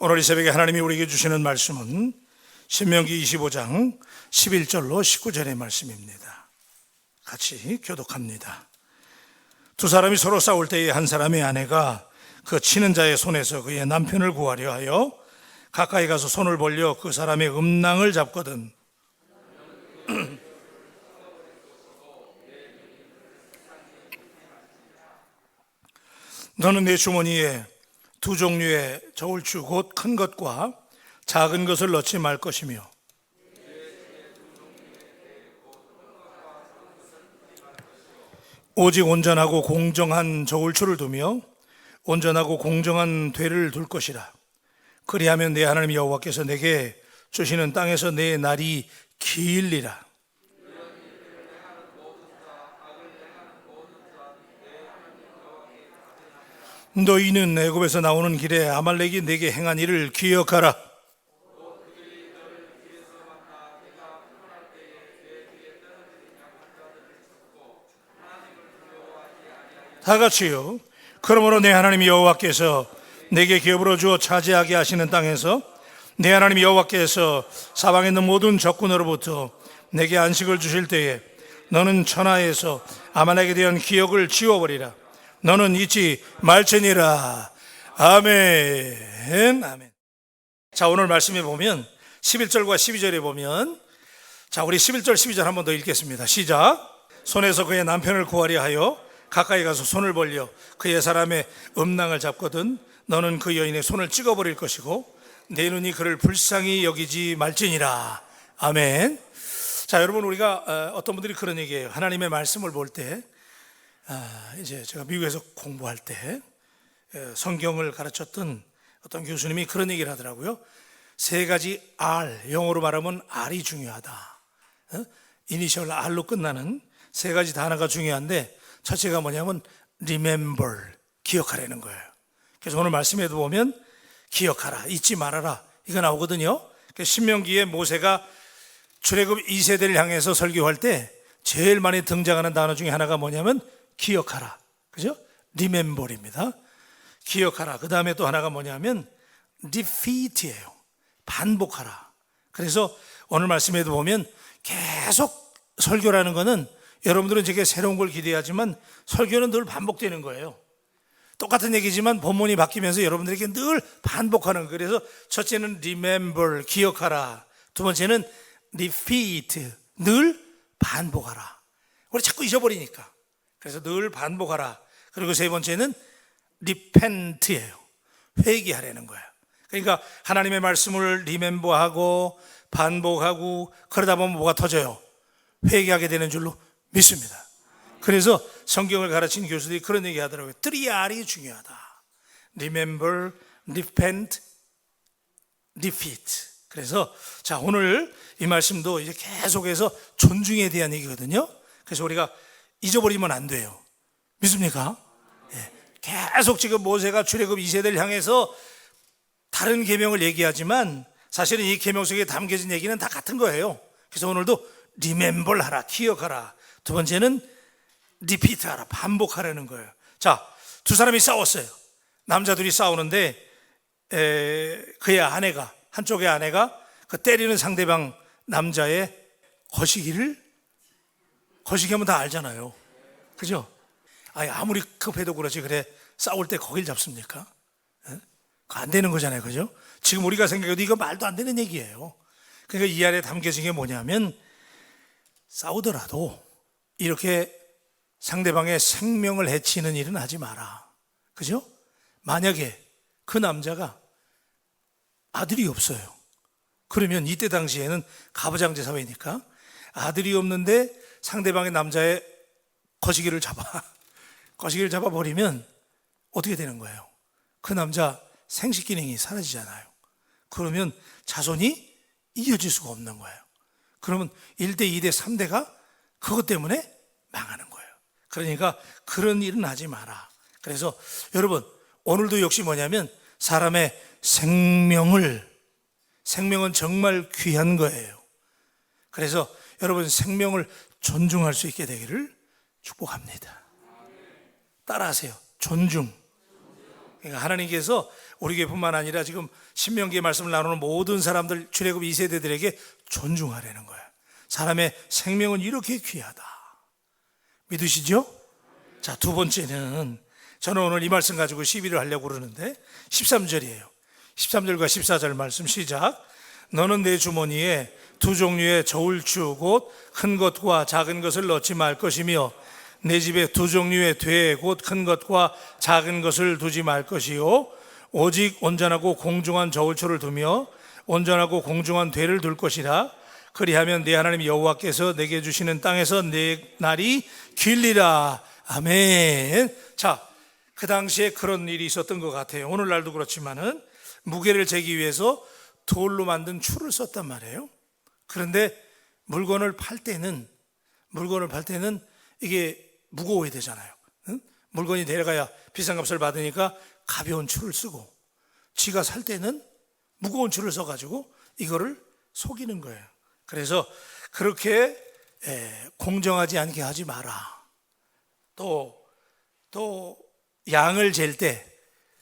오늘 이 새벽에 하나님이 우리에게 주시는 말씀은 신명기 25장 11절로 19절의 말씀입니다. 같이 교독합니다. 두 사람이 서로 싸울 때에 한 사람의 아내가 그 치는 자의 손에서 그의 남편을 구하려 하여 가까이 가서 손을 벌려 그 사람의 음낭을 잡거든 너는 내 주머니에 두 종류의 저울추 곧 큰 것과 작은 것을 넣지 말 것이며 오직 온전하고 공정한 저울추를 두며 온전하고 공정한 되를 둘 것이라. 그리하면 내 하나님 여호와께서 내게 주시는 땅에서 내 날이 길리라. 너희는 애굽에서 나오는 길에 아말렉이 내게 행한 일을 기억하라. 다 같이요. 그러므로 내 하나님 여호와께서 내게 기업으로 주어 차지하게 하시는 땅에서 내 하나님 여호와께서 사방에 있는 모든 적군으로부터 내게 안식을 주실 때에 너는 천하에서 아말렉에 대한 기억을 지워버리라. 너는 잊지 말지니라. 아멘. 아멘. 자, 오늘 말씀에 보면 11절과 12절에 보면, 자, 우리 11절 12절 한 번 더 읽겠습니다. 시작. 손에서 그의 남편을 구하려 하여 가까이 가서 손을 벌려 그의 사람의 음낭을 잡거든 너는 그 여인의 손을 찍어버릴 것이고 내 눈이 그를 불쌍히 여기지 말지니라. 아멘. 자, 여러분, 우리가 어떤 분들이 그런 얘기해요. 하나님의 말씀을 볼 때, 이제 제가 미국에서 공부할 때 성경을 가르쳤던 어떤 교수님이 그런 얘기를 하더라고요. 세 가지 R, 영어로 말하면 R이 중요하다. 이니셜 R로 끝나는 세 가지 단어가 중요한데 첫째가 뭐냐면 remember, 기억하라는 거예요. 그래서 오늘 말씀에도 보면 기억하라, 잊지 말아라, 이거 나오거든요. 신명기에 모세가 출애굽 2세대를 향해서 설교할 때 제일 많이 등장하는 단어 중에 하나가 뭐냐면 기억하라, 그죠? remember입니다. 기억하라. 그 다음에 또 하나가 뭐냐면 defeat예요. 반복하라. 그래서 오늘 말씀에도 보면 계속 설교라는 거는 여러분들은 제게 새로운 걸 기대하지만 설교는 늘 반복되는 거예요. 똑같은 얘기지만 본문이 바뀌면서 여러분들에게 늘 반복하는 거예요. 그래서 첫째는 remember, 기억하라. 두 번째는 repeat, 늘 반복하라. 우리 자꾸 잊어버리니까. 그래서 늘 반복하라. 그리고 세 번째는 repent예요. 회개하라는 거예요. 그러니까 하나님의 말씀을 remember하고 반복하고 그러다 보면 뭐가 터져요? 회개하게 되는 줄로 믿습니다. 그래서 성경을 가르친 교수들이 그런 얘기 하더라고요. 3R이 중요하다. Remember, Repent, Defeat. 그래서 자, 오늘 이 말씀도 이제 계속해서 존중에 대한 얘기거든요. 그래서 우리가 잊어버리면 안 돼요. 믿습니까? 네. 계속 지금 모세가 출애굽 2세대를 향해서 다른 계명을 얘기하지만 사실은 이 계명 속에 담겨진 얘기는 다 같은 거예요. 그래서 오늘도 remember 하라, 기억하라. 두 번째는 repeat 하라, 반복하라는 거예요. 자, 두 사람이 싸웠어요. 남자들이 싸우는데 그의 아내가, 한쪽의 아내가 그 때리는 상대방 남자의 거시기 하면 다 알잖아요. 그죠? 아무리 급해도 그렇지, 그래 싸울 때 거길 잡습니까? 그거 안 되는 거잖아요. 그죠? 지금 우리가 생각해도 이거 말도 안 되는 얘기예요. 그러니까 이 안에 담겨진 게 뭐냐면 싸우더라도 이렇게 상대방의 생명을 해치는 일은 하지 마라. 그죠? 만약에 그 남자가 아들이 없어요. 그러면 이때 당시에는 가부장제 사회니까 아들이 없는데 상대방의 남자의 거시기를 잡아버리면 어떻게 되는 거예요? 그 남자 생식 기능이 사라지잖아요. 그러면 자손이 이어질 수가 없는 거예요. 그러면 1대, 2대, 3대가 그것 때문에 망하는 거예요. 그러니까 그런 일은 하지 마라. 그래서 여러분, 오늘도 역시 뭐냐면 사람의 생명은 정말 귀한 거예요. 그래서 여러분, 생명을 존중할 수 있게 되기를 축복합니다. 따라하세요. 존중. 그러니까 하나님께서 우리 교회뿐만 아니라 지금 신명기의 말씀을 나누는 모든 사람들, 출애굽 2세대들에게 존중하라는 거예요. 사람의 생명은 이렇게 귀하다. 믿으시죠? 자, 두 번째는 저는 오늘 이 말씀 가지고 시비를 하려고 그러는데 13절이에요. 13절과 14절 말씀 시작. 너는 내 주머니에 두 종류의 저울추 곧 큰 것과 작은 것을 넣지 말 것이며 내 집에 두 종류의 돼 곧 큰 것과 작은 것을 두지 말 것이요 오직 온전하고 공중한 저울추를 두며 온전하고 공중한 돼를 둘 것이라. 그리하면 내 하나님 여호와께서 내게 주시는 땅에서 내 날이 길리라. 아멘. 자, 그 당시에 그런 일이 있었던 것 같아요. 오늘날도 그렇지만은 무게를 재기 위해서 돌로 만든 추를 썼단 말이에요. 그런데 물건을 팔 때는 이게 무거워야 되잖아요. 응? 물건이 내려가야 비싼 값을 받으니까 가벼운 추를 쓰고, 지가 살 때는 무거운 추를 써가지고 이거를 속이는 거예요. 그래서 그렇게 공정하지 않게 하지 마라. 또 양을 잴 때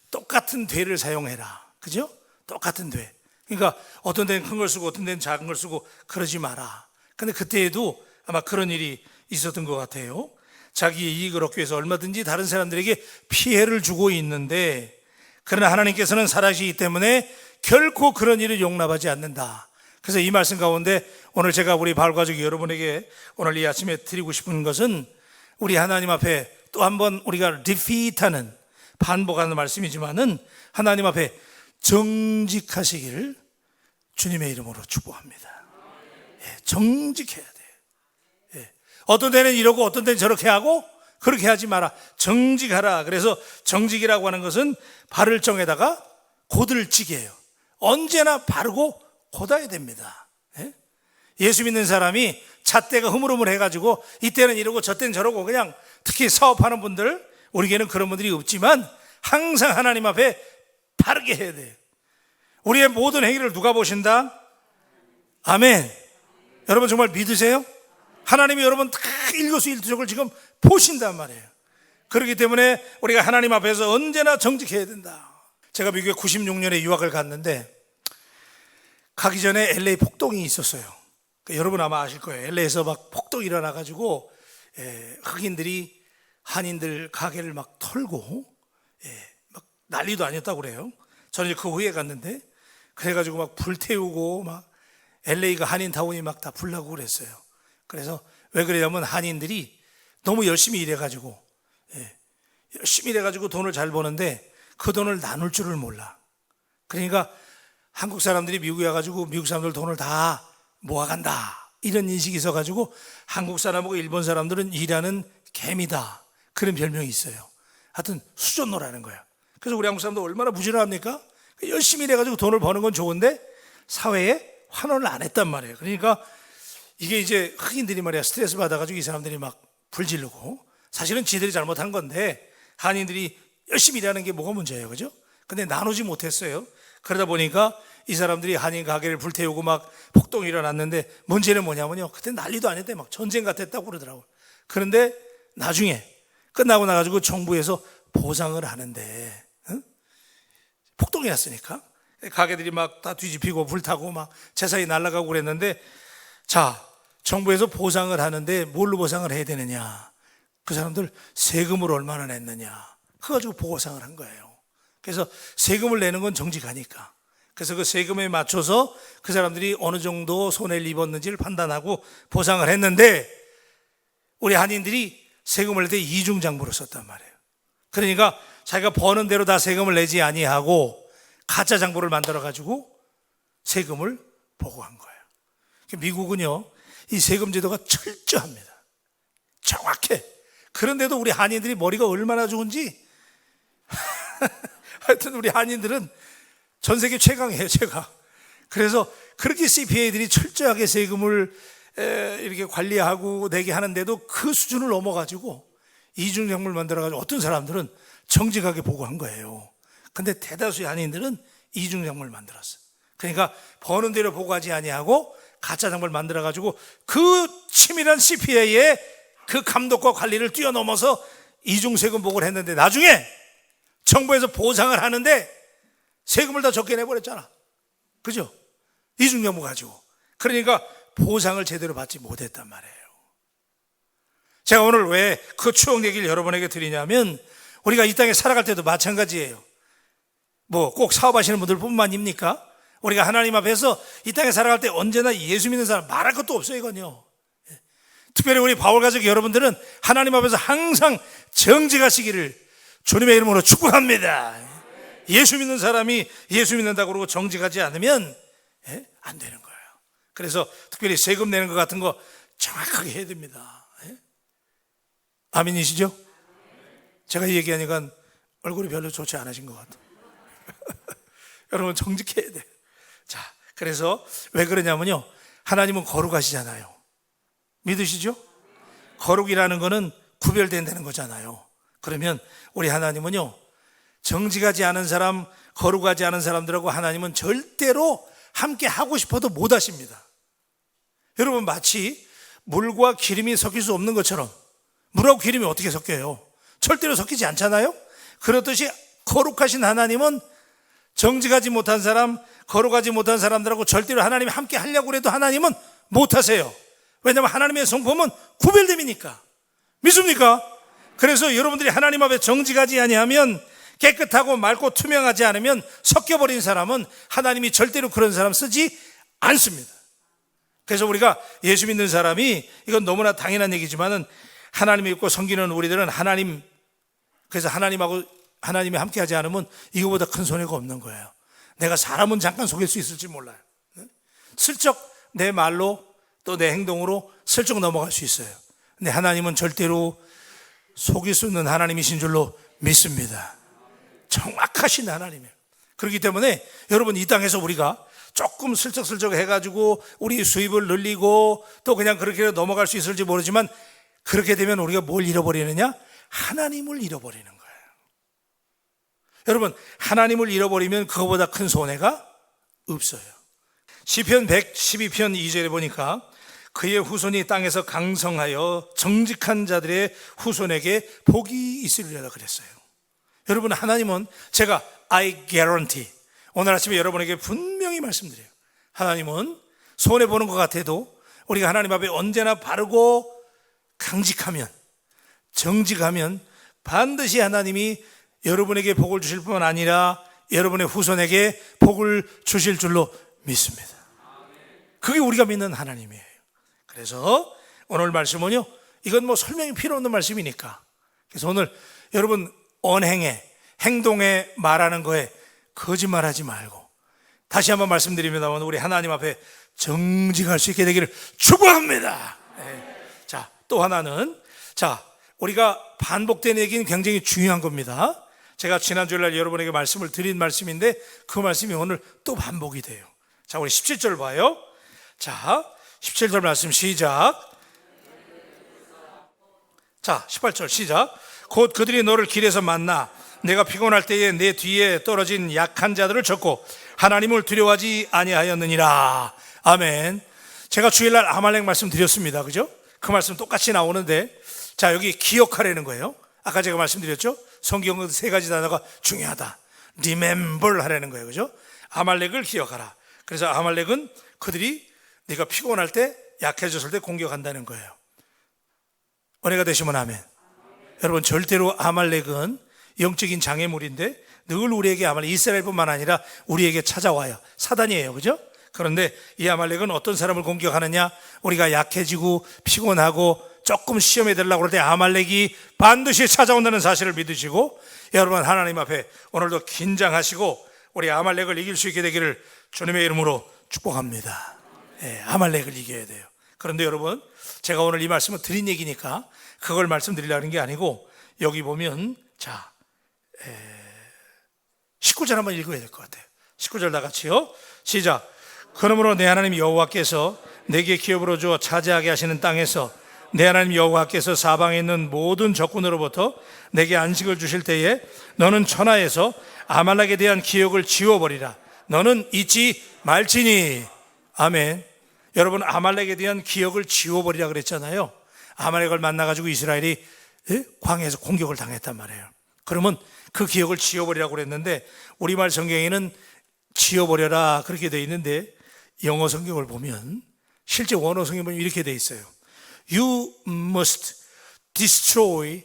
똑같은 되를 사용해라. 그죠? 똑같은 되. 그러니까 어떤 데는 큰 걸 쓰고 어떤 데는 작은 걸 쓰고 그러지 마라. 근데 그때에도 아마 그런 일이 있었던 것 같아요. 자기의 이익을 얻기 위해서 얼마든지 다른 사람들에게 피해를 주고 있는데, 그러나 하나님께서는 살아계시기 때문에 결코 그런 일을 용납하지 않는다. 그래서 이 말씀 가운데 오늘 제가 우리 바울가족 여러분에게 오늘 이 아침에 드리고 싶은 것은, 우리 하나님 앞에 또 한번 우리가 defeat하는, 반복하는 말씀이지만은 하나님 앞에 정직하시기를 주님의 이름으로 축복합니다. 정직해야 돼. 어떤 데는 이러고 어떤 데는 저렇게 하고 그렇게 하지 마라. 정직하라. 그래서 정직이라고 하는 것은 바를 정에다가 곧을 찌개예요. 언제나 바르고 곧아야 됩니다. 예수 믿는 사람이 잣대가 흐물흐물해가지고 이때는 이러고 저때는 저러고, 그냥 특히 사업하는 분들, 우리 교회는 그런 분들이 없지만 항상 하나님 앞에 바르게 해야 돼요. 우리의 모든 행위를 누가 보신다? 아멘. 여러분 정말 믿으세요? 하나님이 여러분 다 일거수일투족을 지금 보신단 말이에요. 그렇기 때문에 우리가 하나님 앞에서 언제나 정직해야 된다. 제가 미국에 96년에 유학을 갔는데 가기 전에 LA 폭동이 있었어요. 여러분 아마 아실 거예요. LA에서 막 폭동이 일어나가지고 흑인들이 한인들 가게를 막 털고 막 난리도 아니었다고 그래요. 저는 그 후에 갔는데 그래가지고 막 불태우고 막 LA가 한인타운이 막 다 불나고 그랬어요. 그래서 왜 그러냐면 한인들이 너무 열심히 일해가지고 돈을 잘 버는데 그 돈을 나눌 줄을 몰라. 그러니까 한국 사람들이 미국에 와가지고 미국 사람들 돈을 다 모아간다, 이런 인식이 있어가지고 한국 사람하고 일본 사람들은 일하는 개미다, 그런 별명이 있어요. 하여튼 수존노라는 거야. 그래서 우리 한국 사람들 얼마나 부지런합니까? 열심히 일해가지고 돈을 버는 건 좋은데 사회에 환원을 안 했단 말이에요. 그러니까 이게 이제 흑인들이 말이야 스트레스 받아가지고 이 사람들이 막 불지르고, 사실은 지들이 잘못한 건데 한인들이 열심히 일하는 게 뭐가 문제예요, 그죠? 근데 나누지 못했어요. 그러다 보니까 이 사람들이 한인 가게를 불태우고 막 폭동이 일어났는데, 문제는 뭐냐면요, 그때 난리도 아닌데 막 전쟁 같았다고 그러더라고요. 그런데 나중에 끝나고 나가지고 정부에서 보상을 하는데, 폭동이 났으니까 가게들이 막 다 뒤집히고 불타고 막 재산이 날아가고 그랬는데, 자, 정부에서 보상을 하는데 뭘로 보상을 해야 되느냐? 그 사람들 세금을 얼마나 냈느냐? 그거 가지고 보상을 한 거예요. 그래서 세금을 내는 건 정직하니까. 그래서 그 세금에 맞춰서 그 사람들이 어느 정도 손해를 입었는지를 판단하고 보상을 했는데, 우리 한인들이 세금을 낼 때 이중장부를 썼단 말이에요. 그러니까 자기가 버는 대로 다 세금을 내지 아니하고 가짜 장부를 만들어 가지고 세금을 보고한 거예요. 미국은요, 이 세금 제도가 철저합니다. 정확해. 그런데도 우리 한인들이 머리가 얼마나 좋은지 하여튼 우리 한인들은 전 세계 최강이에요, 최강. 그래서 그렇게 CPA들이 철저하게 세금을 이렇게 관리하고 내게 하는데도 그 수준을 넘어가지고 이중장부를 만들어가지고 어떤 사람들은 정직하게 보고한 거예요. 근데 대다수의 한인들은 이중장부를 만들었어요. 그러니까 버는 대로 보고하지 아니하고 가짜 장부를 만들어가지고 그 치밀한 CPA의 그 감독과 관리를 뛰어넘어서 이중세금 보고를 했는데, 나중에 정부에서 보상을 하는데 세금을 다 적게 내버렸잖아. 그죠? 이중정부 가지고. 그러니까 보상을 제대로 받지 못했단 말이에요. 제가 오늘 왜 그 추억 얘기를 여러분에게 드리냐면, 우리가 이 땅에 살아갈 때도 마찬가지예요. 뭐 꼭 사업하시는 분들 뿐만입니까? 우리가 하나님 앞에서 이 땅에 살아갈 때 언제나 예수 믿는 사람 말할 것도 없어요, 이건요. 특별히 우리 바울 가족 여러분들은 하나님 앞에서 항상 정직하시기를 주님의 이름으로 축복합니다. 예수 믿는 사람이 예수 믿는다고 그러고 정직하지 않으면 안 되는 거예요. 그래서 특별히 세금 내는 것 같은 거 정확하게 해야 됩니다. 아멘이시죠? 제가 얘기하니까 얼굴이 별로 좋지 않으신 것 같아요. 여러분 정직해야 돼요. 자, 그래서 왜 그러냐면요, 하나님은 거룩하시잖아요. 믿으시죠? 거룩이라는 거는 구별된다는 거잖아요. 그러면 우리 하나님은요, 정직하지 않은 사람, 거룩하지 않은 사람들하고 하나님은 절대로 함께 하고 싶어도 못 하십니다. 여러분, 마치 물과 기름이 섞일 수 없는 것처럼, 물하고 기름이 어떻게 섞여요? 절대로 섞이지 않잖아요? 그렇듯이 거룩하신 하나님은 정직하지 못한 사람, 거룩하지 못한 사람들하고 절대로 하나님이 함께 하려고 해도 하나님은 못 하세요. 왜냐하면 하나님의 성품은 구별됨이니까. 믿습니까? 그래서 여러분들이 하나님 앞에 정직하지 아니하면, 깨끗하고 맑고 투명하지 않으면 섞여버린 사람은 하나님이 절대로 그런 사람 쓰지 않습니다. 그래서 우리가 예수 믿는 사람이, 이건 너무나 당연한 얘기지만은, 하나님을 믿고 섬기는 우리들은 그래서 하나님이 함께 하지 않으면 이거보다 큰 손해가 없는 거예요. 내가 사람은 잠깐 속일 수 있을지 몰라요. 슬쩍 내 말로 또 내 행동으로 슬쩍 넘어갈 수 있어요. 근데 하나님은 절대로 속일 수 있는 하나님이신 줄로 믿습니다. 정확하신 하나님이에요. 그렇기 때문에 여러분, 이 땅에서 우리가 조금 슬쩍슬쩍 해가지고 우리 수입을 늘리고 또 그냥 그렇게 넘어갈 수 있을지 모르지만, 그렇게 되면 우리가 뭘 잃어버리느냐? 하나님을 잃어버리는 거예요. 여러분, 하나님을 잃어버리면 그거보다 큰 손해가 없어요. 시편 112편 2절에 보니까 그의 후손이 땅에서 강성하여 정직한 자들의 후손에게 복이 있으리라 그랬어요. 여러분, 하나님은 제가 I guarantee, 오늘 아침에 여러분에게 분명히 말씀드려요. 하나님은 손해보는 것 같아도 우리가 하나님 앞에 언제나 바르고 강직하면, 정직하면 반드시 하나님이 여러분에게 복을 주실 뿐만 아니라 여러분의 후손에게 복을 주실 줄로 믿습니다. 그게 우리가 믿는 하나님이에요. 그래서 오늘 말씀은요, 이건 뭐 설명이 필요 없는 말씀이니까, 그래서 오늘 여러분 언행에, 행동에, 말하는 거에 거짓말하지 말고, 다시 한번 말씀드립니다만, 우리 하나님 앞에 정직할 수 있게 되기를 축복합니다. 자, 또 하나는, 자, 우리가 반복된 얘기는 굉장히 중요한 겁니다. 제가 지난주에 여러분에게 말씀을 드린 말씀인데 그 말씀이 오늘 또 반복이 돼요. 자, 우리 17절 봐요. 자, 17절 말씀 시작. 자, 18절 시작. 곧 그들이 너를 길에서 만나 내가 피곤할 때에 내 뒤에 떨어진 약한 자들을 쳤고 하나님을 두려워하지 아니하였느니라. 아멘. 제가 주일날 아말렉 말씀 드렸습니다. 그죠? 그 말씀 똑같이 나오는데, 자, 여기 기억하라는 거예요. 아까 제가 말씀드렸죠? 성경 세 가지 단어가 중요하다. Remember 하라는 거예요. 그죠? 아말렉을 기억하라. 그래서 아말렉은 그들이 네가 피곤할 때, 약해졌을 때 공격한다는 거예요. 은혜가 되시면 아멘. 여러분, 절대로 아말렉은 영적인 장애물인데 늘 우리에게 아말렉, 이스라엘뿐만 아니라 우리에게 찾아와요. 사단이에요. 그죠? 그런데 이 아말렉은 어떤 사람을 공격하느냐? 우리가 약해지고 피곤하고 조금 시험에 들려고 그럴 때 아말렉이 반드시 찾아온다는 사실을 믿으시고, 여러분 하나님 앞에 오늘도 긴장하시고 우리 아말렉을 이길 수 있게 되기를 주님의 이름으로 축복합니다. 아말렉을 이겨야 돼요. 그런데 여러분, 제가 오늘 이 말씀을 드린 얘기니까 그걸 말씀드리려는 게 아니고, 여기 보면 자 19절 한번 읽어야 될 것 같아요. 19절 다 같이요. 시작. 그러므로 내 하나님 여호와께서 내게 기업으로 주어 차지하게 하시는 땅에서 내 하나님 여호와께서 사방에 있는 모든 적군으로부터 내게 안식을 주실 때에 너는 천하에서 아말렉에 대한 기억을 지워버리라. 너는 잊지 말지니. 아멘. 여러분, 아말렉에 대한 기억을 지워버리라 그랬잖아요. 아말렉을 만나가지고 이스라엘이 광야에서 공격을 당했단 말이에요. 그러면 그 기억을 지워버리라고 그랬는데 우리말 성경에는 지워버려라 그렇게 되어 있는데 영어 성경을 보면 실제 원어 성경을 보면 이렇게 되어 있어요. You must destroy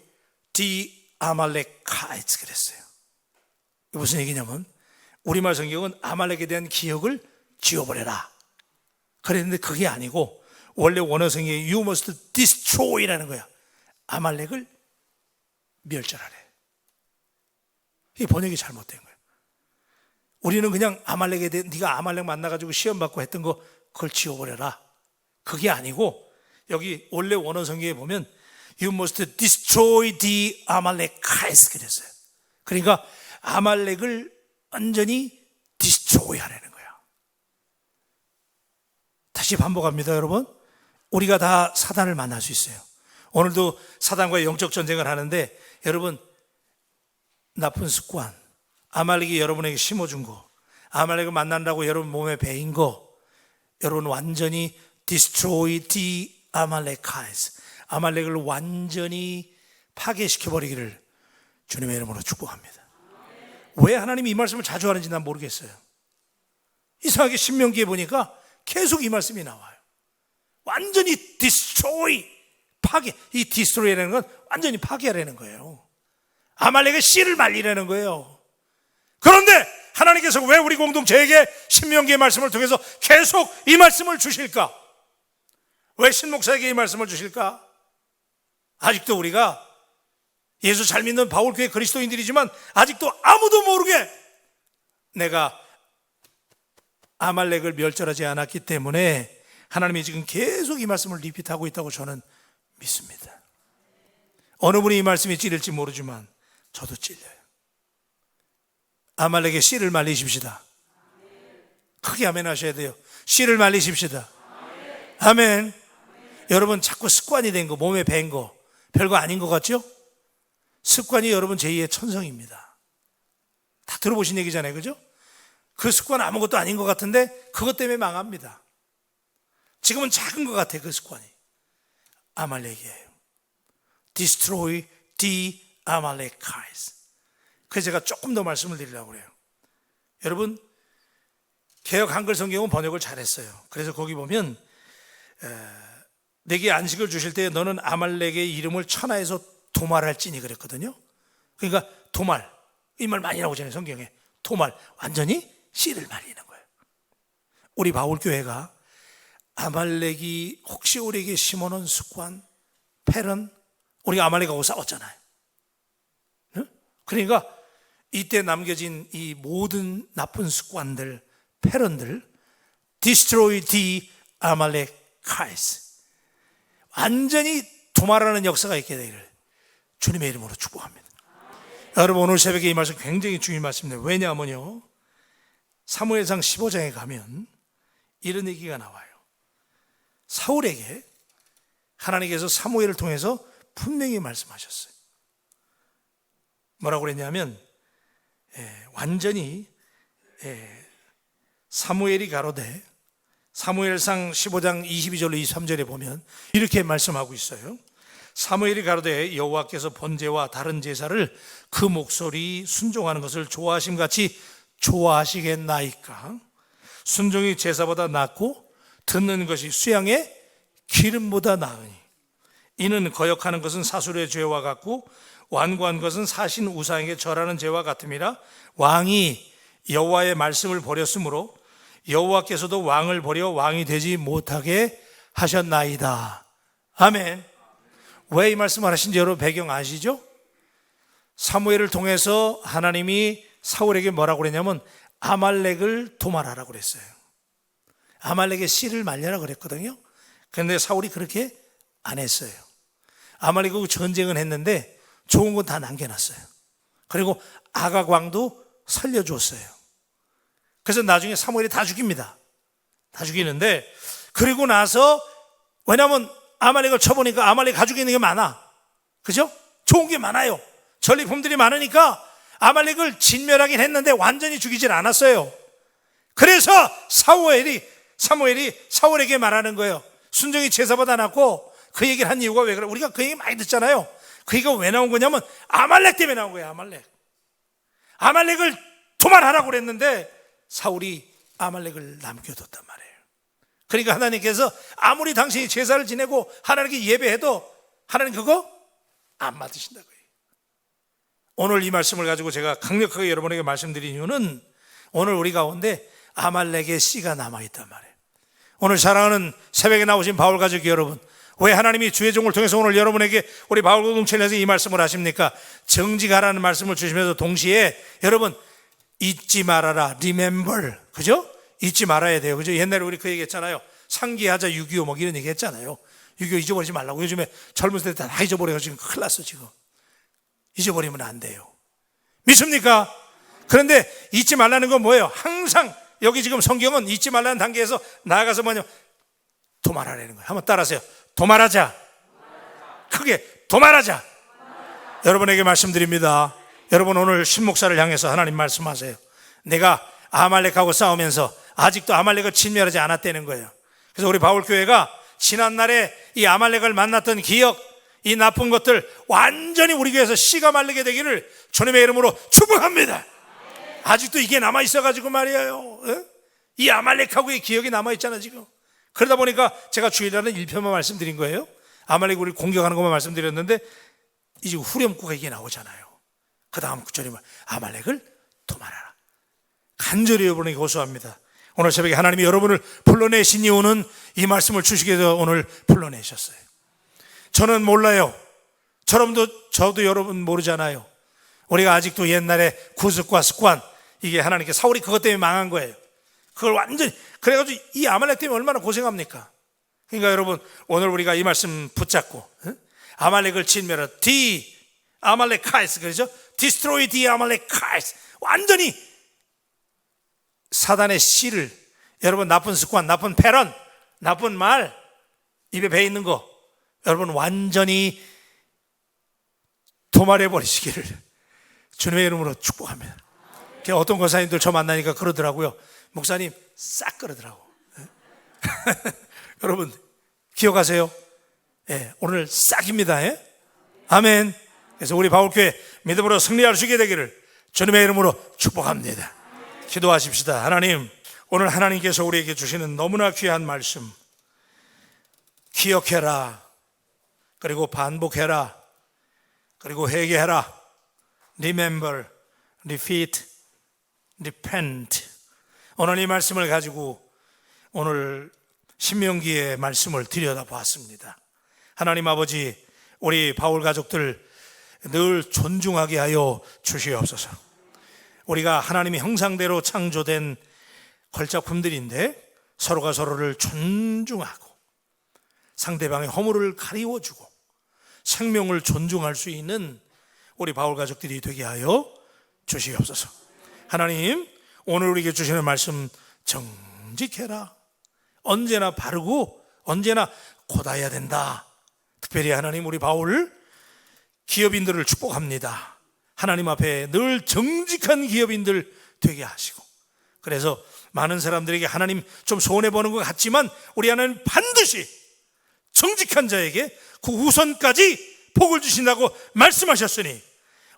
the Amalekites 그랬어요. 이게 무슨 얘기냐면 우리말 성경은 아말렉에 대한 기억을 지워버려라 그랬는데 그게 아니고 원래 원어 성경에 You must destroy라는 거야. 아말렉을 멸절하래. 이 번역이 잘못된 거예요. 우리는 그냥 아말렉에 대해 네가 아말렉 만나가지고 시험 받고 했던 거 그걸 지워버려라. 그게 아니고 여기 원래 원어 성경에 보면 You must destroy the Amalekites 그랬어요. 그러니까 아말렉을 완전히 destroy 하라는 거야. 다시 반복합니다, 여러분. 우리가 다 사단을 만날 수 있어요. 오늘도 사단과의 영적 전쟁을 하는데 여러분 나쁜 습관, 아말렉이 여러분에게 심어준 거, 아말렉을 만난다고 여러분 몸에 배인 거, 여러분 완전히 destroy the Amalekites, 아말렉을 완전히 파괴시켜버리기를 주님의 이름으로 축복합니다. 왜 하나님이 이 말씀을 자주 하는지 난 모르겠어요. 이상하게 신명기에 보니까 계속 이 말씀이 나와요. 완전히 destroy, 파괴. 이 destroy라는 건 완전히 파괴하라는 거예요. 아말렉의 씨를 말리라는 거예요. 그런데 하나님께서 왜 우리 공동체에게 신명기의 말씀을 통해서 계속 이 말씀을 주실까? 왜 신목사에게 이 말씀을 주실까? 아직도 우리가 예수 잘 믿는 바울교회 그리스도인들이지만 아직도 아무도 모르게 내가 아말렉을 멸절하지 않았기 때문에 하나님이 지금 계속 이 말씀을 리핏하고 있다고 저는 믿습니다. 어느 분이 이 말씀이 찔릴지 모르지만 저도 찔려요. 아말렉의 씨를 말리십시다. 크게 아멘 하셔야 돼요. 씨를 말리십시다. 아멘. 여러분 자꾸 습관이 된 거, 몸에 밴 거 별거 아닌 것 같죠? 습관이 여러분 제2의 천성입니다. 다 들어보신 얘기잖아요, 그죠? 그 습관 아무것도 아닌 것 같은데 그것 때문에 망합니다. 지금은 작은 것 같아요, 그 습관이. 아말렉이에요. Destroy the Amalekites. 그래서 제가 조금 더 말씀을 드리려고 그래요. 여러분 개역 한글 성경은 번역을 잘했어요. 그래서 거기 보면 내게 안식을 주실 때 너는 아말렉의 이름을 천하에서 도말할지니 그랬거든요. 그러니까 도말, 이 말 많이 나오잖아요, 성경에. 도말, 완전히 씨를 말리는 거예요. 우리 바울교회가 아말렉이 혹시 우리에게 심어놓은 습관, 패런, 우리가 아말렉하고 싸웠잖아요. 그러니까 이때 남겨진 이 모든 나쁜 습관들, 패런들, destroy the Amalekites, 완전히 도말하는 역사가 있게 되기를 주님의 이름으로 축복합니다. 여러분 오늘 새벽에 이 말씀 굉장히 중요한 말씀입니다. 왜냐하면요, 사무엘상 15장에 가면 이런 얘기가 나와요. 사울에게 하나님께서 사무엘을 통해서 분명히 말씀하셨어요. 뭐라고 그랬냐면 완전히 사무엘이 가로되, 사무엘상 15장 22절로 23절에 보면 이렇게 말씀하고 있어요. 사무엘이 가로되 여호와께서 번제와 다른 제사를 그 목소리 순종하는 것을 좋아하심같이 좋아하시겠나이까? 순종이 제사보다 낫고 듣는 것이 수양의 기름보다 나으니 이는 거역하는 것은 사술의 죄와 같고 완고한 것은 사신 우상에게 절하는 죄와 같음이라. 왕이 여호와의 말씀을 버렸으므로 여호와께서도 왕을 버려 왕이 되지 못하게 하셨나이다. 아멘. 왜 이 말씀을 하신지 여러분 배경 아시죠? 사무엘을 통해서 하나님이 사울에게 뭐라고 그랬냐면 아말렉을 도말하라고 그랬어요. 아말렉의 씨를 말려라 그랬거든요. 그런데 사울이 그렇게 안 했어요. 아말렉하고 전쟁은 했는데 좋은 건 다 남겨놨어요. 그리고 아각 왕도 살려줬어요. 그래서 나중에 사무엘이 다 죽입니다. 다 죽이는데, 그리고 나서 왜냐하면 아말렉을 쳐보니까 아말렉 가지고 있는 게 많아. 그죠? 좋은 게 많아요. 전리품들이 많으니까 아말렉을 진멸하긴 했는데 완전히 죽이질 않았어요. 그래서 사무엘이 사울에게 말하는 거예요. 순종이 제사보다 낫고. 그 얘기를 한 이유가 왜 그래? 우리가 그 얘기 많이 듣잖아요. 그 얘기가 왜 나온 거냐면 아말렉 때문에 나온 거예요. 아말렉. 아말렉을 도말하라고 그랬는데 사울이 아말렉을 남겨뒀단 말이에요. 그러니까 하나님께서 아무리 당신이 제사를 지내고 하나님께 예배해도 하나님 그거 안 받으신다고요. 오늘 이 말씀을 가지고 제가 강력하게 여러분에게 말씀드린 이유는 오늘 우리 가운데 아말렉의 씨가 남아있단 말이에요. 오늘 사랑하는 새벽에 나오신 바울 가족 여러분, 왜 하나님이 주의 종을 통해서 오늘 여러분에게 우리 바울 공동체를 해서 이 말씀을 하십니까? 정직하라는 말씀을 주시면서 동시에 여러분 잊지 말아라, remember, 그죠? 잊지 말아야 돼요, 그죠? 옛날에 우리 그 얘기 했잖아요. 상기하자 6.25 뭐 이런 얘기 했잖아요. 6.25 잊어버리지 말라고. 요즘에 젊은 세대 다 잊어버려서 지금 큰일 났어. 지금 잊어버리면 안 돼요. 믿습니까? 그런데 잊지 말라는 건 뭐예요? 항상 여기 지금 성경은 잊지 말라는 단계에서 나아가서 뭐냐, 도말하라는 거예요. 한번 따라하세요. 도말하자. 크게 도말하자. 여러분에게 말씀드립니다. 여러분 오늘 신목사를 향해서 하나님 말씀하세요. 내가 아말렉하고 싸우면서 아직도 아말렉을 진멸하지 않았다는 거예요. 그래서 우리 바울교회가 지난날에 이 아말렉을 만났던 기억, 이 나쁜 것들 완전히 우리 교회에서 씨가 말리게 되기를 주님의 이름으로 축복합니다. 아직도 이게 남아있어가지고 말이에요. 이 아말렉하고의 기억이 남아있잖아 지금. 그러다 보니까 제가 주일날은 1편만 말씀드린 거예요. 아말렉 우리를 공격하는 것만 말씀드렸는데 이제 후렴구가 이게 나오잖아요. 그 다음 구절이 뭐 아말렉을 도말하라. 간절히 여러분에게 호소합니다. 오늘 새벽에 하나님이 여러분을 불러내신 이유는 이 말씀을 주시기 위해서 오늘 불러내셨어요. 저는 몰라요. 저도 여러분 모르잖아요. 우리가 아직도 옛날에 구습과 습관, 이게 하나님께 사울이 그것 때문에 망한 거예요. 그걸 완전히, 그래가지고 이 아말렉 때문에 얼마나 고생합니까? 그러니까 여러분 오늘 우리가 이 말씀 붙잡고 아말렉을 진멸하라. 아말렉카이스, 그렇죠? Destroy the Amalekite. 완전히 사단의 씨를, 여러분 나쁜 습관, 나쁜 패런, 나쁜 말, 입에 배 있는 거 여러분 완전히 도말해 버리시기를 주님의 이름으로 축복합니다. 어떤 권사님들 저 만나니까 그러더라고요. 목사님 싹 그러더라고. 여러분 기억하세요? 예, 오늘 싹입니다. 예? 아멘. 그래서 우리 바울교회 믿음으로 승리할 수 있게 되기를 주님의 이름으로 축복합니다. 기도하십시다. 하나님, 오늘 하나님께서 우리에게 주시는 너무나 귀한 말씀, 기억해라, 그리고 반복해라, 그리고 회개해라, remember, repeat, repent. 오늘 이 말씀을 가지고 오늘 신명기의 말씀을 들여다보았습니다. 하나님 아버지, 우리 바울 가족들 늘 존중하게 하여 주시옵소서. 우리가 하나님의 형상대로 창조된 걸작품들인데 서로가 서로를 존중하고 상대방의 허물을 가리워주고 생명을 존중할 수 있는 우리 바울 가족들이 되게 하여 주시옵소서. 하나님, 오늘 우리에게 주시는 말씀 정직해라. 언제나 바르고 언제나 곧아야 된다. 특별히 하나님, 우리 바울 기업인들을 축복합니다. 하나님 앞에 늘 정직한 기업인들 되게 하시고, 그래서 많은 사람들에게 하나님 좀 손해보는 것 같지만 우리 하나님 반드시 정직한 자에게 그 우선까지 복을 주신다고 말씀하셨으니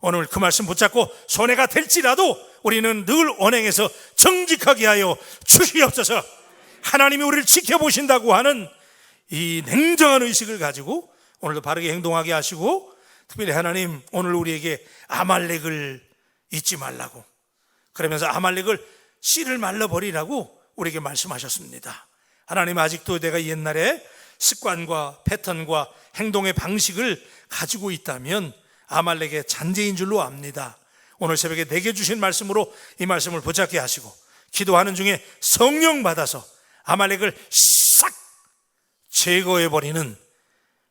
오늘 그 말씀 붙잡고 손해가 될지라도 우리는 늘 언행해서 정직하게 하여 주시옵소서. 하나님이 우리를 지켜보신다고 하는 이 냉정한 의식을 가지고 오늘도 바르게 행동하게 하시고, 특별히 하나님 오늘 우리에게 아말렉을 잊지 말라고, 그러면서 아말렉을 씨를 말라버리라고 우리에게 말씀하셨습니다. 하나님, 아직도 내가 옛날에 습관과 패턴과 행동의 방식을 가지고 있다면 아말렉의 잔재인 줄로 압니다. 오늘 새벽에 내게 주신 말씀으로 이 말씀을 붙잡게 하시고 기도하는 중에 성령 받아서 아말렉을 싹 제거해버리는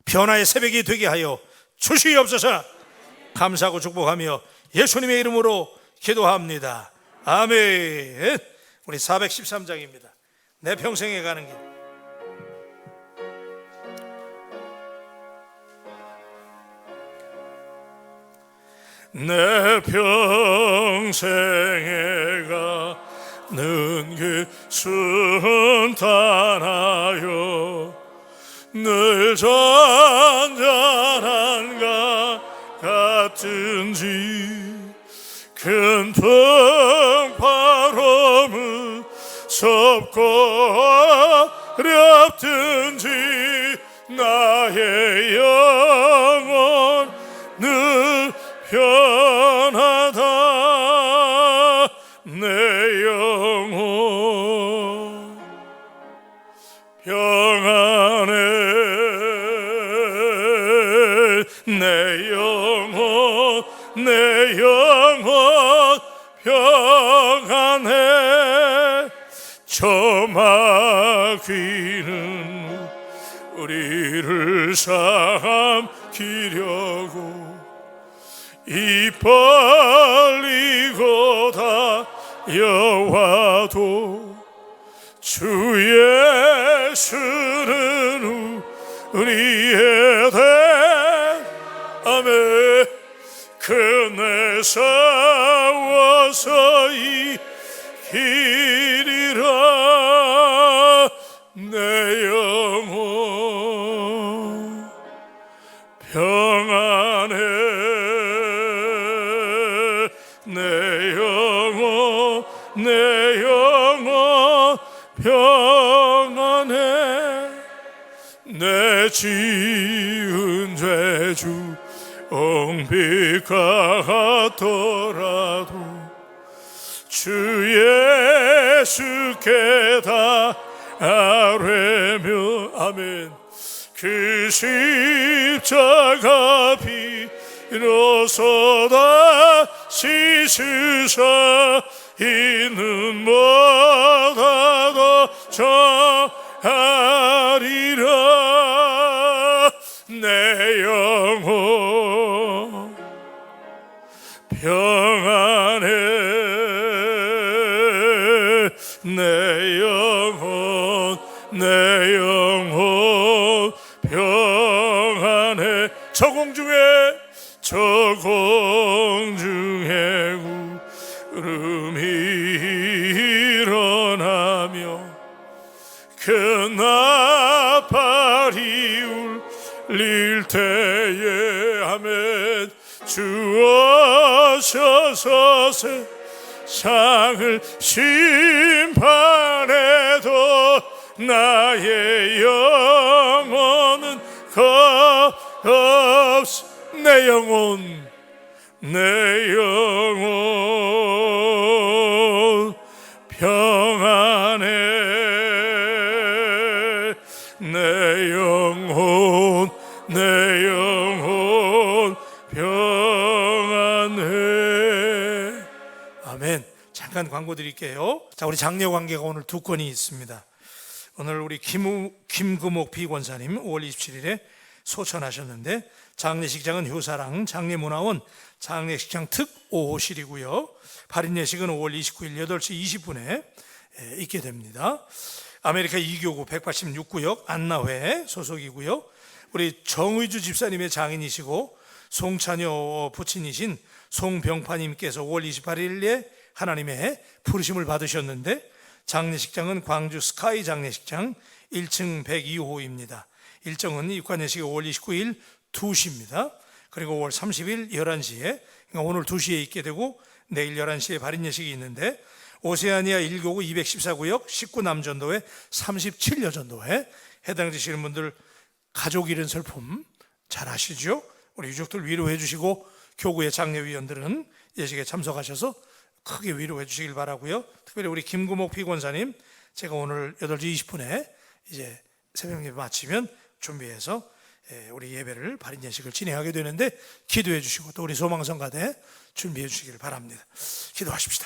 변화의 새벽이 되게 하여 주시옵소서. 감사하고 축복하며 예수님의 이름으로 기도합니다. 아멘. 우리 413장입니다. 내 평생에 가는 길. 내 평생에 가는 길 순탄하여 늘 잔잔한가 같은지 큰 성바람은 섭고 어렵든지 나의 영혼 늘 편하다. 내 영혼 평안해. 내 영혼 내 영혼 평안해. 저 마귀는 우리를 삼키려고 입 벌리고 달려와도 주 예수는 우리의 대함에 끝내 싸워서 이기리라. 내 영혼 평안해. 내 영혼 내 영혼 평안해. 내 지은 죄주 엉빛과 같더라도 주 예수께 다 아뢰며 아멘. 그 십자가 비로소 다 씻으사 있는 뭐다도 정하리라. 내 영혼 평안해. 내 영혼 내 영혼 평안해. 저 공중에 구름이 일어나며 큰 나팔이 울릴 때에 아멘. 주 오셔서 세상을 심판해도 나의 영혼은 겁없어. 내 영혼 내 영혼 평안해. 내 영혼 내 영혼 평안해. 아멘. 잠깐 광고 드릴게요. 자, 우리 장례 관계가 오늘 두 건이 있습니다. 오늘 우리 김금옥 비권사님 5월 27일에 소천하셨는데, 장례식장은 효사랑 장례문화원 장례식장 특 5호실이고요. 발인예식은 5월 29일 8시 20분에 있게 됩니다. 아메리카 2교구 186구역 안나회 소속이고요. 우리 정의주 집사님의 장인이시고 송차녀 부친이신 송병파님께서 5월 28일에 하나님의 부르심을 받으셨는데, 장례식장은 광주 스카이 장례식장 1층 102호입니다. 일정은 입관예식이 5월 29일 2시입니다. 그리고 5월 30일 11시에, 그러니까 오늘 2시에 있게 되고 내일 11시에 발인예식이 있는데, 오세아니아 1교구 214구역 19남전도회 37여전도회 해당되시는 분들 가족 잃은 슬픔 잘 아시죠? 우리 유족들 위로해 주시고, 교구의 장례위원들은 예식에 참석하셔서 크게 위로해 주시길 바라고요. 특별히 우리 김구목 피권사님, 제가 오늘 8시 20분에 이제 새벽 예배 마치면 준비해서 우리 예배를 발인 예식을 진행하게 되는데, 기도해 주시고 또 우리 소망성가대 준비해 주시길 바랍니다. 기도하십시다.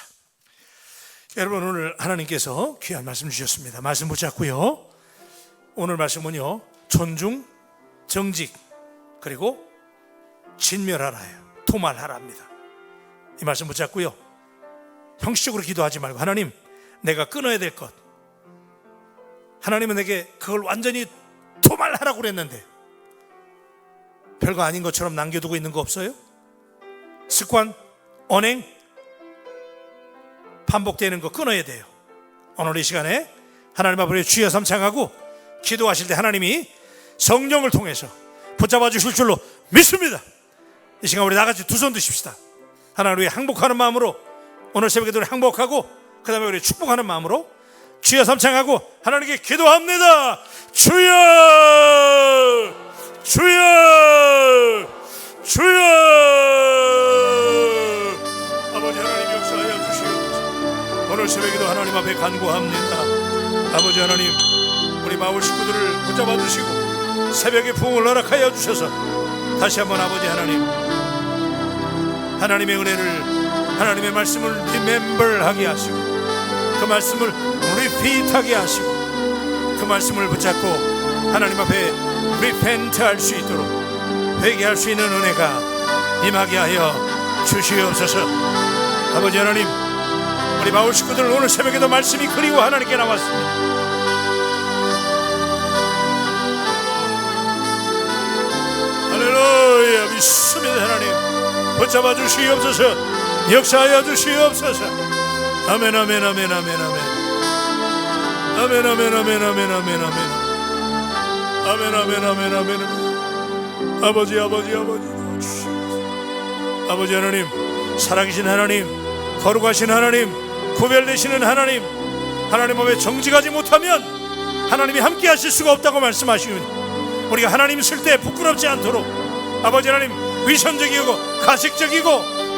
여러분, 오늘 하나님께서 귀한 말씀 주셨습니다. 말씀 붙잡고요. 오늘 말씀은요, 존중, 정직, 그리고 진멸하라예요. 토말하라입니다. 이 말씀 붙잡고요, 형식적으로 기도하지 말고, 하나님, 내가 끊어야 될 것, 하나님은 내게 그걸 완전히 토말하라고 그랬는데 별거 아닌 것처럼 남겨두고 있는 거 없어요? 습관, 언행, 반복되는 거 끊어야 돼요. 오늘 이 시간에 하나님 앞에 주여 삼창하고 기도하실 때 하나님이 성령을 통해서 붙잡아 주실 줄로 믿습니다. 이 시간 우리 나같이 두 손 드십시다. 하나님 위해 항복하는 마음으로 오늘 새벽에도 항복하고 그 다음에 우리 축복하는 마음으로 주여 삼창하고 하나님께 기도합니다. 주여 주여 주여. 아버지 하나님 역사하여 주시옵소서. 오늘 새벽에도 하나님 앞에 간구합니다. 아버지 하나님, 우리 마을 식구들을 붙잡아 주시고 새벽에 부흥을 허락하여 주셔서 다시 한번 아버지 하나님, 하나님의 은혜를, 하나님의 말씀을 리멤버하게 하시고 그 말씀을 리피트하게 하시고 그 말씀을 붙잡고 하나님 앞에 리펜트할 수 있도록 회개할 수 있는 은혜가 임하게 하여 주시옵소서. 아버지 하나님, 우리 마을 식구들 오늘 새벽에도 말씀이 그리워 하나님께 나왔습니다. 할렐루야. 믿습니다. 하나님 붙잡아 주시옵소서. 역사하여 주시옵소서. 아멘 아멘 아멘 아멘 아멘 아멘 아멘 아멘 아멘 아멘 아멘 아멘 아멘 아멘 아멘. 아버지 아버지 아버지 하나님, 살아계신 하나님, 거룩하신 하나님, 구별되시는 하나님, 하나님 앞에 정직하지 못하면 하나님이 함께 하실 수가 없다고 말씀하시니 우리가 하나님 쓸 때 부끄럽지 않도록 아버지 하나님 위선적이고 가식적이고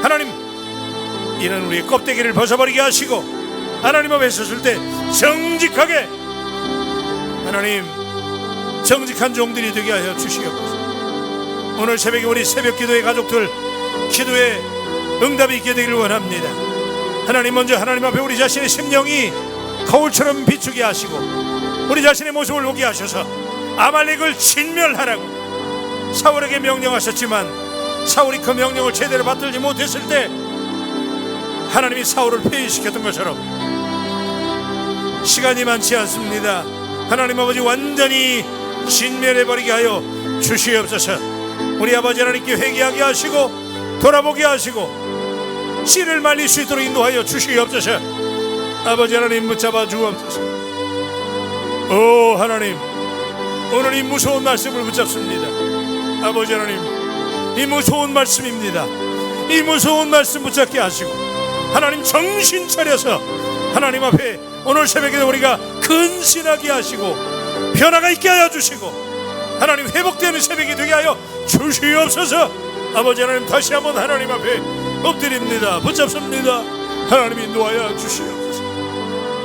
하나님 이런 우리의 껍데기를 벗어버리게 하시고 하나님 앞에 섰을 때 정직하게 하나님 정직한 종들이 되게 하여 주시옵소서. 오늘 새벽에 우리 새벽 기도의 가족들 기도에 응답이 있게 되기를 원합니다. 하나님, 먼저 하나님 앞에 우리 자신의 심령이 거울처럼 비추게 하시고 우리 자신의 모습을 보게 하셔서 아말렉을 진멸하라고 사울에게 명령하셨지만 사울이 그 명령을 제대로 받들지 못했을 때 하나님이 사울을 폐위시켰던 것처럼 시간이 많지 않습니다. 하나님 아버지 완전히 진멸해버리게 하여 주시옵소서. 우리 아버지 하나님께 회개하게 하시고 돌아보게 하시고 씨를 말릴 수 있도록 인도하여 주시옵소서. 아버지 하나님 붙잡아 주옵소서. 오 하나님, 오늘 이 무서운 말씀을 붙잡습니다. 아버지 하나님, 이 무서운 말씀입니다. 이 무서운 말씀 붙잡게 하시고 하나님 정신 차려서 하나님 앞에 오늘 새벽에 우리가 근신하게 하시고 변화가 있게 하여 주시고 하나님 회복되는 새벽이 되게 하여 주시옵소서. 아버지 하나님, 다시 한번 하나님 앞에 엎드립니다. 붙잡습니다. 하나님 인도하여 주시옵소서.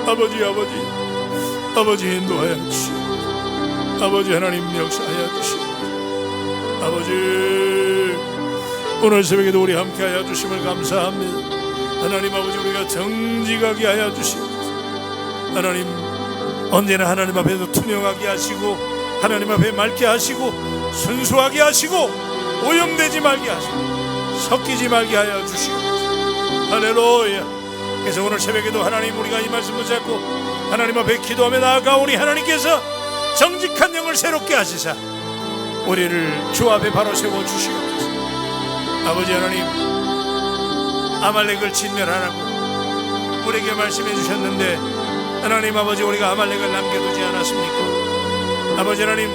아버지 인도하여 주시옵소서. 아버지 하나님 역사하여 주시옵소서. 아버지, 오늘 새벽에도 우리 함께하여 주심을 감사합니다. 하나님 아버지, 우리가 정직하게 하여 주시옵소서. 하나님, 언제나 하나님 앞에서 투명하게 하시고 하나님 앞에 맑게 하시고 순수하게 하시고 오염되지 말게 하시고 섞이지 말게 하여 주시옵소서. 할렐루야. 그래서 오늘 새벽에도 하나님, 우리가 이 말씀 붙잡고 하나님 앞에 기도하며 나아가오니 하나님께서 정직한 영을 새롭게 하시사 우리를 주 앞에 바로 세워 주시옵소서. 아버지 하나님, 아말렉을 진멸하라고 우리에게 말씀해 주셨는데 하나님 아버지, 우리가 아말렉을 남겨두지 않았습니까? 아버지 하나님,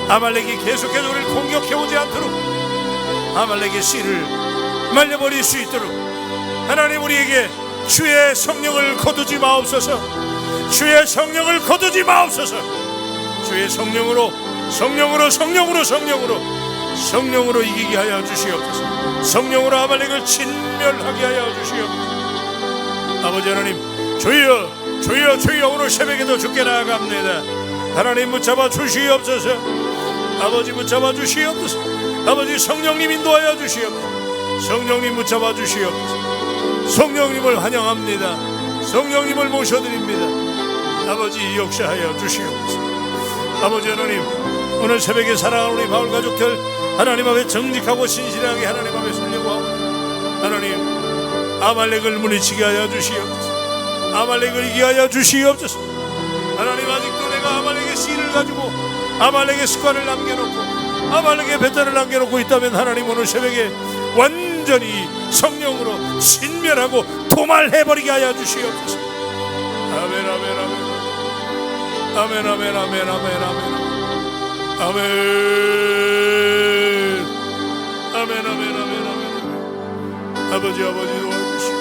아말렉이 계속해서 우리를 공격해오지 않도록 아말렉의 씨를 말려버릴 수 있도록 하나님 우리에게 주의 성령을 거두지 마옵소서. 주의 성령을 거두지 마옵소서. 주의 성령으로 이기게 하여 주시옵소서. 성령으로 아말렉을 진멸하게 하여 주시옵소서. 아버지 하나님, 주여 오늘 새벽에도 주께 나아갑니다. 하나님 붙잡아 주시옵소서. 아버지 붙잡아 주시옵소서. 아버지 성령님 인도하여 주시옵소서. 성령님 붙잡아 주시옵소서. 성령님을 환영합니다. 성령님을 모셔드립니다. 아버지 역사하여 주시옵소서. 아버지 하나님, 오늘 새벽에 사랑하는 우리 마을 가족들 하나님 앞에 정직하고 신실하게 하나님 앞에 서려고 하고 하나님, 아말렉을 물리치게 하여 주시옵소서. 아말렉을 이기게 하여 주시옵소서. 하나님, 아직도 내가 아말렉의 씨를 가지고 아말렉의 습관을 남겨놓고 아말렉의 배탈을 남겨놓고 있다면 하나님, 오늘 새벽에 완전히 성령으로 진멸하고 도말해버리게 하여 주시옵소서. 아멘 아멘 아멘 아멘 아멘 아멘 아멘 아멘 아멘 아멘 아멘 아멘. 아버지 도와주시고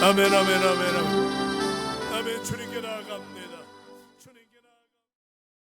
아멘 아멘 아멘 아멘 아멘 주님께 나아갑니다.